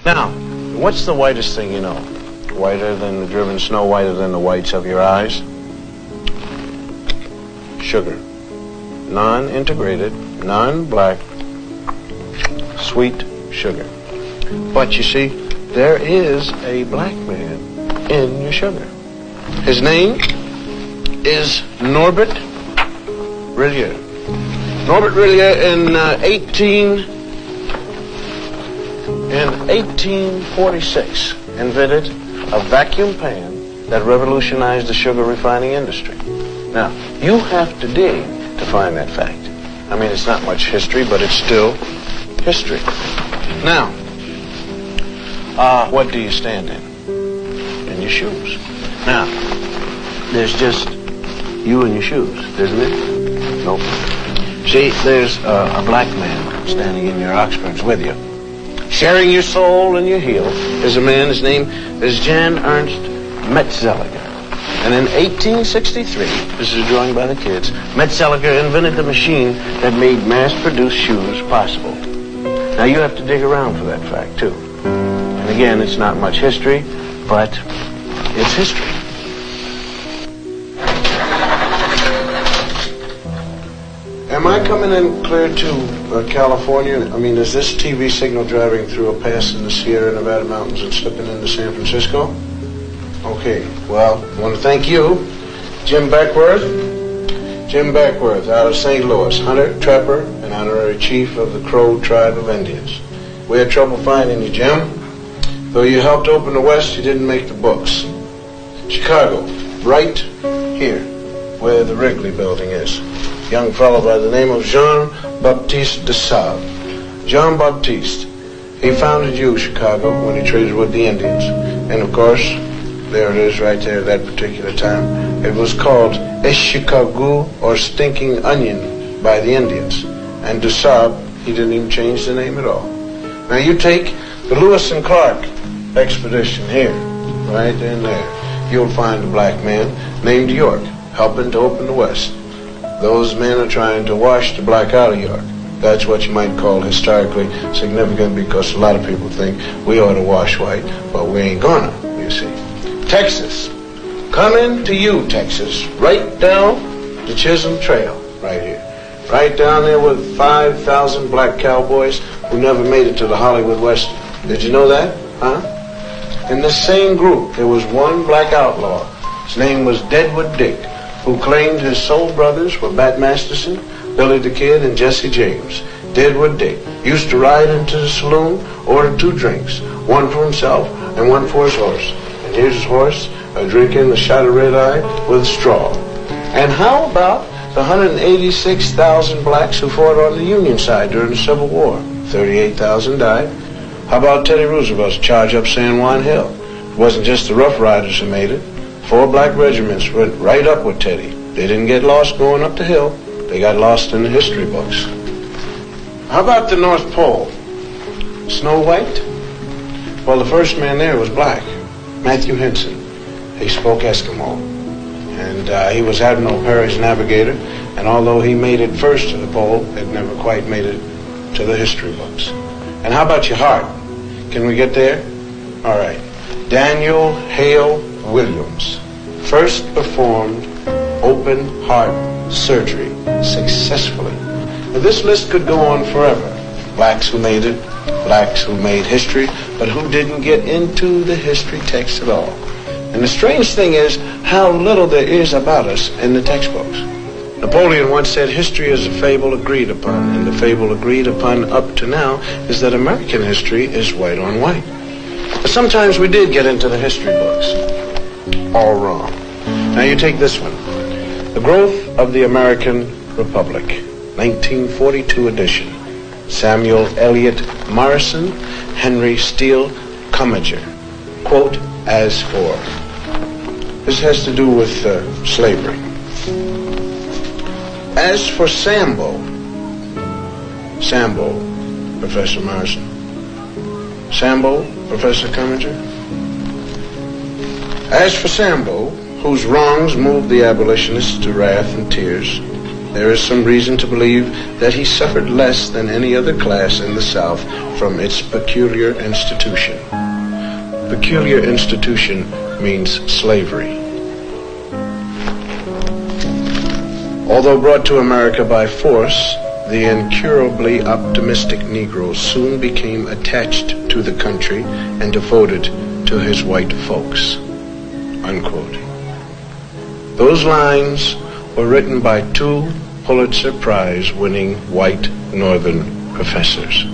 Now, what's the whitest thing you know? Whiter than the driven snow, whiter than the whites of your eyes? Sugar. Non-integrated, non-black, sweet sugar. But you see, there is a black man in your sugar. His name is Norbert Rillier. Norbert Rillier in 1846 invented a vacuum pan that revolutionized the sugar refining industry. Now, you have to dig to find that fact. I mean, it's not much history, but it's still history. Now, what do you stand in? In your shoes. Now, there's just you and your shoes, isn't it? Nope. See, there's a black man standing in your Oxfords with you. Sharing your soul and your heel is a man, his name is Jan Ernst Metzelger. And in 1863, this is a drawing by the kids, Metzelger invented the machine that made mass-produced shoes possible. Now, you have to dig around for that fact, too. And again, it's not much history, but it's history. Am I coming in clear to California? I mean, is this TV signal driving through a pass in the Sierra Nevada mountains and slipping into San Francisco? Okay, well, I want to thank you, Jim Beckworth. Jim Beckworth out of St. Louis, hunter, trapper, and honorary chief of the Crow tribe of Indians. We had trouble finding you, Jim. Though you helped open the West, you didn't make the books. Chicago, right here, where the Wrigley building is. Young fellow by the name of Jean-Baptiste de Sable. Jean-Baptiste, he founded Chicago, when he traded with the Indians. And of course, there it is right there at that particular time. It was called Chicago or Stinking Onion by the Indians. And de Sable, he didn't even change the name at all. Now you take the Lewis and Clark expedition here, right in there. You'll find a black man named York helping to open the West. Those men are trying to wash the black out of York. That's what you might call historically significant, because a lot of people think we ought to wash white, but we ain't gonna, you see. Texas. Coming to you, Texas, right down the Chisholm Trail, right here. Right down there with 5,000 black cowboys who never made it to the Hollywood Western. Did you know that? Huh? In the same group, there was one black outlaw. His name was Deadwood Dick, who claimed his soul brothers were Bat Masterson, Billy the Kid, and Jesse James. Deadwood Dick used to ride into the saloon, order 2 drinks, one for himself and one for his horse. And here's his horse, drinking a shot of red-eye with a straw. And how about the 186,000 blacks who fought on the Union side during the Civil War? 38,000 died. How about Teddy Roosevelt's charge up San Juan Hill? It wasn't just the Rough Riders who made it. 4 black regiments went right up with Teddy. They didn't get lost going up the hill. They got lost in the history books. How about the North Pole? Snow White? Well, the first man there was black, Matthew Henson. He spoke Eskimo. And he was Admiral Peary's navigator. And although he made it first to the pole, it never quite made it to the history books. And how about your heart? Can we get there? All right. Daniel Hale Williams first performed open heart surgery successfully. Now, this list could go on forever. Blacks who made it, blacks who made history, but who didn't get into the history text at all. And the strange thing is how little there is about us in the textbooks. Napoleon once said history is a fable agreed upon, and the fable agreed upon up to now is that American history is white on white. But sometimes we did get into the history books. All wrong. Now you take this one. The Growth of the American Republic, 1942 edition. Samuel Eliot Morrison, Henry Steele Commager. Quote, as for. This has to do with slavery. As for Sambo, Professor Morrison. Sambo, Professor Commager. As for Sambo, whose wrongs moved the abolitionists to wrath and tears, there is some reason to believe that he suffered less than any other class in the South from its peculiar institution. Peculiar institution means slavery. Although brought to America by force, the incurably optimistic Negro soon became attached to the country and devoted to his white folks. Unquote. Those lines were written by two Pulitzer Prize-winning white Northern professors.